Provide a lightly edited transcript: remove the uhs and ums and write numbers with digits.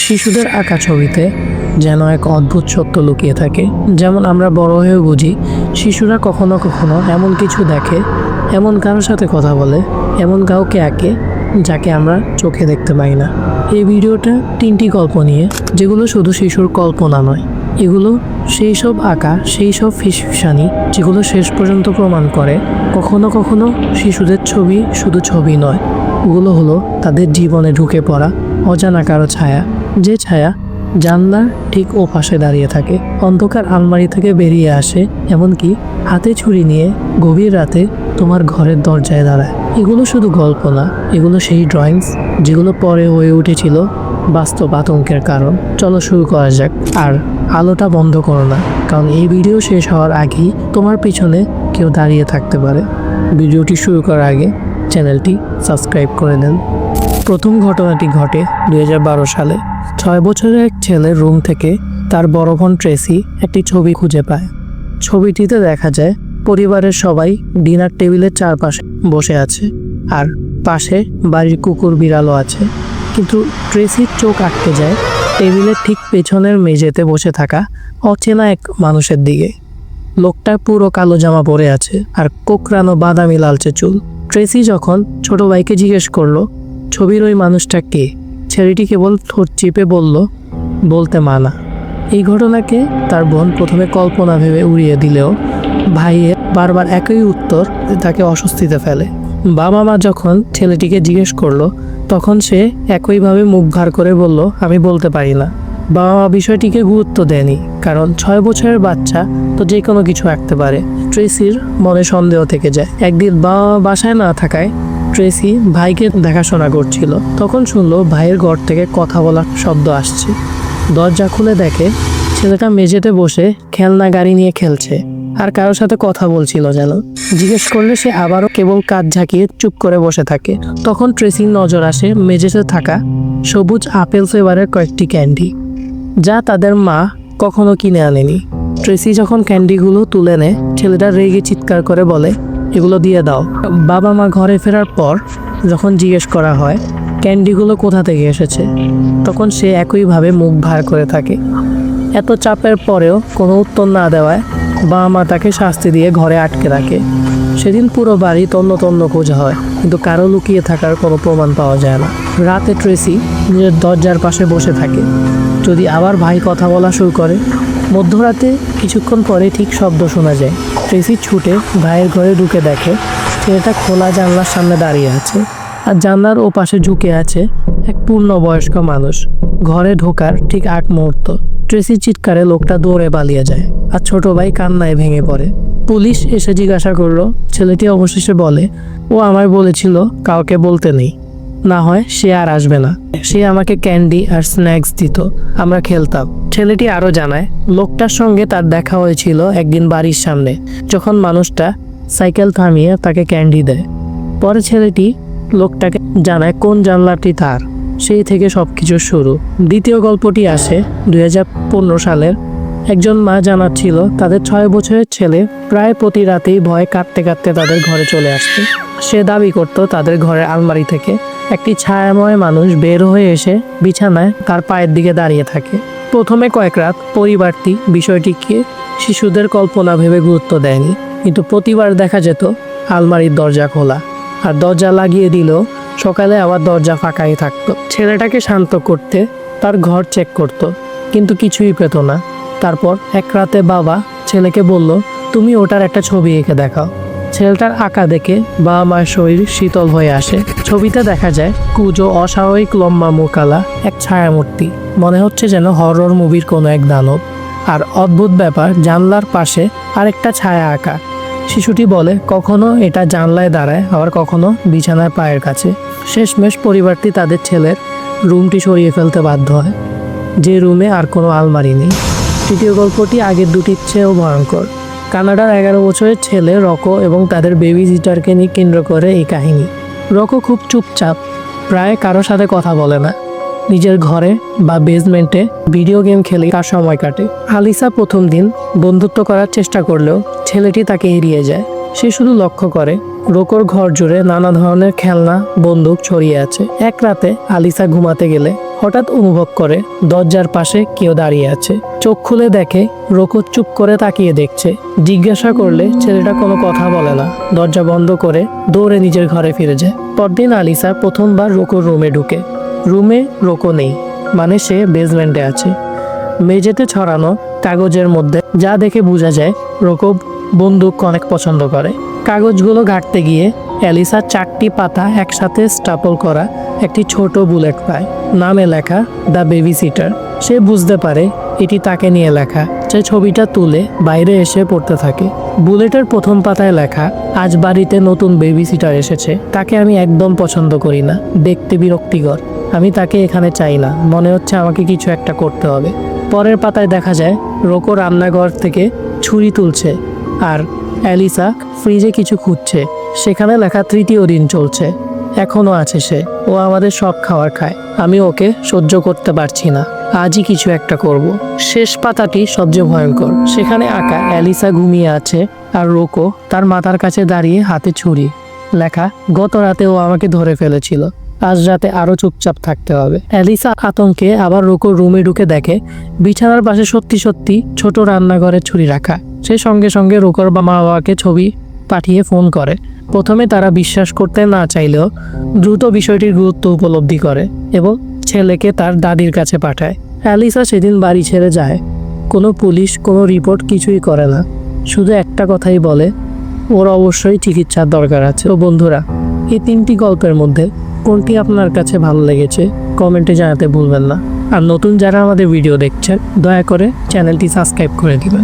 শিশুদের আঁকা ছবিতে যেন এক অদ্ভুত সত্য লুকিয়ে থাকে। যেমন আমরা বড় হয়েও বুঝি, শিশুরা কখনো কখনো এমন কিছু দেখে, এমন কারোর সাথে কথা বলে, এমন কাউকে আঁকে যাকে আমরা চোখে দেখতে পাই না। এই ভিডিওটা 3টি গল্প নিয়ে, যেগুলো শুধু শিশুর কল্পনা নয়, এগুলো সেই সব আঁকা, সেই সব ফিসফিসানি যেগুলো শেষ পর্যন্ত প্রমাণ করে কখনো কখনো শিশুদের ছবি শুধু ছবি নয়, ওগুলো হলো তাদের জীবনে ঢুকে পড়া অজানা কারো ছায়া, যে ছায়া জানলার ঠিক ও পাশে দাঁড়িয়ে থাকে, অন্ধকার আলমারি থেকে বেরিয়ে আসে, এমনকি হাতে ছুরি নিয়ে গভীর রাতে তোমার ঘরের দরজায় দাঁড়ায়। এগুলো শুধু গল্প না, এগুলো সেই ড্রয়িংস যেগুলো পরে হয়ে উঠেছিল বাস্তব আতঙ্কের কারণ। চলো শুরু করা যাক। আর আলোটা বন্ধ করো না, কারণ এই ভিডিও শেষ হওয়ার আগেই তোমার পিছনে কেউ দাঁড়িয়ে থাকতে পারে। ভিডিওটি শুরু করার আগে চ্যানেলটি সাবস্ক্রাইব করে দেন। প্রথম ঘটনাটি ঘটে 2012 সালে। 6 বছরের এক ছেলের রুম থেকে তার বড় বোন ট্রেসি একটি ছবি খুঁজে পায়। ছবিটিতে দেখা যায় পরিবারের সবাই ডিনার টেবিলের চারপাশে বসে আছে, আর পাশে বাড়ির কুকুর বিড়ালও আছে। কিন্তু ট্রেসির চোখ আটকে যায় টেবিলের ঠিক পেছনের মেঝেতে বসে থাকা অচেনা এক মানুষের দিকে। লোকটা পুরো কালো জামা পরে আছে আর কোকড়ানো বাদামি লালচে চুল। ট্রেসি যখন ছোট ভাইকে জিজ্ঞেস করলো ছবির ওই মানুষটা কে, ছেলেটি কেবল ঠোঁট চিপে বলতে মানা। এই ঘটনাকে তার বোন প্রথমে কল্পনা ভেবে উড়িয়ে দিলেও ভাইয়ের বারবার একই উত্তর তাকে অস্বস্তিতে ফেলে। বাবা মা যখন ছেলেটিকে জিজ্ঞেস করলো তখন সে একইভাবে মুখ ভার করে বলল, আমি বলতে পারি না। বাবা মা বিষয়টিকে গুরুত্ব দেয়নি, কারণ 6 বছরের বাচ্চা তো যে কোনো কিছু আঁকতে পারে। ট্রেসির মনে সন্দেহ থেকে যায়। একদিন বাবা মা বাসায় না থাকায় ট্রেসি ভাইকে দেখাশোনা করছিল। তখন শুনলো ভাইয়ের ঘর থেকে কথা বলার শব্দ আসছে। দরজা খুলে দেখে ছেলেটা মেঝেতে বসে খেলনা গাড়ি নিয়ে খেলছে আর কারোর সাথে কথা বলছিল যেন। জিজ্ঞেস করলে সে আবারও কেবল কাঁধ ঝাঁকিয়ে চুপ করে বসে থাকে। তখন ট্রেসির নজর আসে মেঝেতে থাকা সবুজ আপেল ফ্লেভারের কয়েকটি ক্যান্ডি, যা তাদের মা কখনো কিনে আনেনি। ট্রেসি যখন ক্যান্ডিগুলো তুলে নেয়, ছেলেটা রেগে চিৎকার করে বলে, এগুলো দিয়ে দাও। বাবা মা ঘরে ফেরার পর যখন জিজ্ঞেস করা হয় ক্যান্ডিগুলো কোথা থেকে এসেছে, তখন সে একইভাবে মুখ ভার করে থাকে। এত চাপের পরেও কোনো উত্তর না দেওয়ায় বাবা মা তাকে শাস্তি দিয়ে ঘরে আটকে রাখে। সেদিন পুরো বাড়ি তন্ন তন্ন খোঁজা হয়, কিন্তু কারো লুকিয়ে থাকার কোনো প্রমাণ পাওয়া যায় না। রাতে ট্রেসি নিজের দরজার পাশে বসে থাকে, যদি আবার ভাই কথা বলা শুরু করে। মধ্যরাতে কিছুক্ষণ পরে ঠিক শব্দ শোনা যায়। ট্রেসি ছুটে ভাইয়ের ঘরে ঢুকে দেখে ছেলেটা খোলা জানলার সামনে দাঁড়িয়ে আছে, আর জানলার ও পাশে ঝুঁকে আছে এক পূর্ণবয়স্ক মানুষ। ঘরে ঢোকার ঠিক আগ মুহূর্ত ট্রেসির চিৎকারে লোকটা দৌড়ে পালিয়ে যায়, আর ছোট ভাই কান্নায় ভেঙে পড়ে। পুলিশ এসে জিজ্ঞাসা করলো, ছেলেটি অবশেষে বলে, ও আমায় বলেছিল কাউকে বলতে নেই, না হয় সে আর আসবে না। সে আমাকে ক্যান্ডি আর স্ন্যাক্স দিত, আমরা খেলতাম। ছেলেটি আরও জানায় লোকটার সঙ্গে তার দেখা হয়েছিল একদিন বাড়ির সামনে, যখন মানুষটা সাইকেল থামিয়ে তাকে ক্যান্ডি দেয়। পরে ছেলেটি লোকটাকে জানায় কোন জানলাটি তার। সেই থেকে সবকিছু শুরু। দ্বিতীয় গল্পটি আসে 2015 সালের। একজন মা জানাচ্ছিল তাদের 6 বছরের ছেলে প্রায় প্রতি রাতেই ভয়ে কাঁদতে কাঁদতে তাদের ঘরে চলে আসতো। সে দাবি করত তাদের ঘরের আলমারি থেকে একটি ছায়াময় মানুষ বের হয়ে এসে বিছানায় তার পায়ের দিকে দাঁড়িয়ে থাকে। প্রথমে কয়েক রাত পরিবারটি বিষয়টিকে শিশুদের কল্পনা ভেবে গুরুত্ব দেয়নি, কিন্তু প্রতিবার দেখা যেত আলমারির দরজা খোলা, আর দরজা লাগিয়ে দিলেও সকালে আবার দরজা ফাঁকাই থাকতো। ছেলেটাকে শান্ত করতে তার ঘর চেক করত, কিন্তু কিছুই পেত না। তারপর এক রাতে বাবা ছেলেকে বলল, তুমি ওটার একটা ছবি এঁকে দেখাও। ছেলেটার আঁকা দেখে বাবা মায়ের শরীর শীতল হয়ে আসে। ছবিতে দেখা যায় কুজো অস্বাভাবিক লম্বা মুকালা এক ছায়ামূর্তি, মনে হচ্ছে যেন হরর মুভির কোনো এক দানব। আর অদ্ভুত ব্যাপার, জানলার পাশে আরেকটা ছায়া আঁকা। শিশুটি বলে কখনো এটা জানলায় দাঁড়ায়, আবার কখনো বিছানার পায়ের কাছে। শেষমেশ পরিবারটি তাদের ছেলের রুমটি সরিয়ে ফেলতে বাধ্য হয়, যে রুমে আর কোনো আলমারি নেই। তৃতীয় গল্পটি আগের দুটির চেয়েও ভয়ঙ্কর। কানাডার 11 বছরের ছেলে রকো এবং তাদের বেবি সিটারকে নিয়ে কেন্দ্র করে এই কাহিনী। রকো খুব চুপচাপ, প্রায় কারোর সাথে কথা বলে না, নিজের ঘরে বা বেসমেন্টে ভিডিও গেম খেলে তার সময় কাটে। আলিসা প্রথম দিন বন্ধুত্ব করার চেষ্টা করলেও ছেলেটি তাকে এড়িয়ে যায়। সে শুধু লক্ষ্য করে রোকোর ঘর জুড়ে নানা ধরনের খেলনা, বন্দুক ছড়িয়ে আছে। এক রাতে আলিসা ঘুমাতে গেলে হঠাৎ অনুভব করে দরজার পাশে কেউ দাঁড়িয়ে আছে। চোখ খুলে দেখে রোকো চুপ করে তাকিয়ে দেখছে। জিজ্ঞাসা করলে ছেলেটা কোনো কথা বলে না, দরজা বন্ধ করে দৌড়ে নিজের ঘরে ফিরে যায়। পরদিন আলিসা প্রথমবার রোকোর রুমে ঢুকে। রুমে রোকো নেই, মানে সে বেসমেন্টে আছে। মেঝেতে ছড়ানো কাগজের মধ্যে যা দেখে বোঝা যায় রোকো বন্দুক অনেক পছন্দ করে। কাগজগুলো ঘাঁটতে গিয়ে অ্যালিসা 4টি পাতা একসাথে স্টাপল করা একটি ছোট বুলেট পায়। নামে লেখা দ্য বেবি সিটার। সে বুঝতে পারে এটি তাকে নিয়ে লেখা। সে ছবিটা তুলে বাইরে এসে পড়তে থাকে। বুলেটের প্রথম পাতায় লেখা, আজ বাড়িতে নতুন বেবি সিটার এসেছে। তাকে আমি একদম পছন্দ করি না, দেখতে বিরক্তিকর। আমি তাকে এখানে চাই না, মনে হচ্ছে আমাকে কিছু একটা করতে হবে। পরের পাতায় দেখা যায় রোকো রান্নাঘর থেকে ছুরি তুলছে আর অ্যালিসা ফ্রিজে কিছু খুঁজছে। সেখানে লেখা 3য় দিন চলছে, এখনো আছে সে। ও আমাদের সব খাবার খায়, আমি ওকে সহ্য করতে পারছি না, আজই কিছু একটা করব। শেষ পাতাটি সবচেয়ে ভয়ঙ্কর। সেখানে আঁকা অ্যালিসা ঘুমিয়ে আছে আর রোকো তার মাথার কাছে দাঁড়িয়ে, হাতে ছুরি। লেখা, গত রাতে ও আমাকে ধরে ফেলেছিল, আজ রাতে আরো চুপচাপ থাকতে হবে। অ্যালিসা আতঙ্কে আবার রোকোর রুমে ঢুকে দেখে বিছানার পাশে সত্যি সত্যি ছোট রান্নাঘরের ছুরি রাখা। সে সঙ্গে সঙ্গে রোকোর মা বাবাকে ছবি পাঠিয়ে ফোন করে। প্রথমে তারা বিশ্বাস করতে না চাইলেও দ্রুত বিষয়টির গুরুত্ব উপলব্ধি করে এবং ছেলেকে তার দাদির কাছে পাঠায়। অ্যালিসা সেদিন বাড়ি ছেড়ে যায়। কোনো পুলিশ, কোনো রিপোর্ট কিছুই করে না, শুধু একটা কথাই বলে, ওর অবশ্যই চিকিৎসার দরকার আছে। তো বন্ধুরা, এই 3টি গল্পের মধ্যে কোনটি আপনার কাছে ভালো লেগেছে কমেন্টে জানাতে ভুলবেন না। আর নতুন যারা আমাদের ভিডিও দেখছেন, দয়া করে চ্যানেলটি সাবস্ক্রাইব করে দিবেন।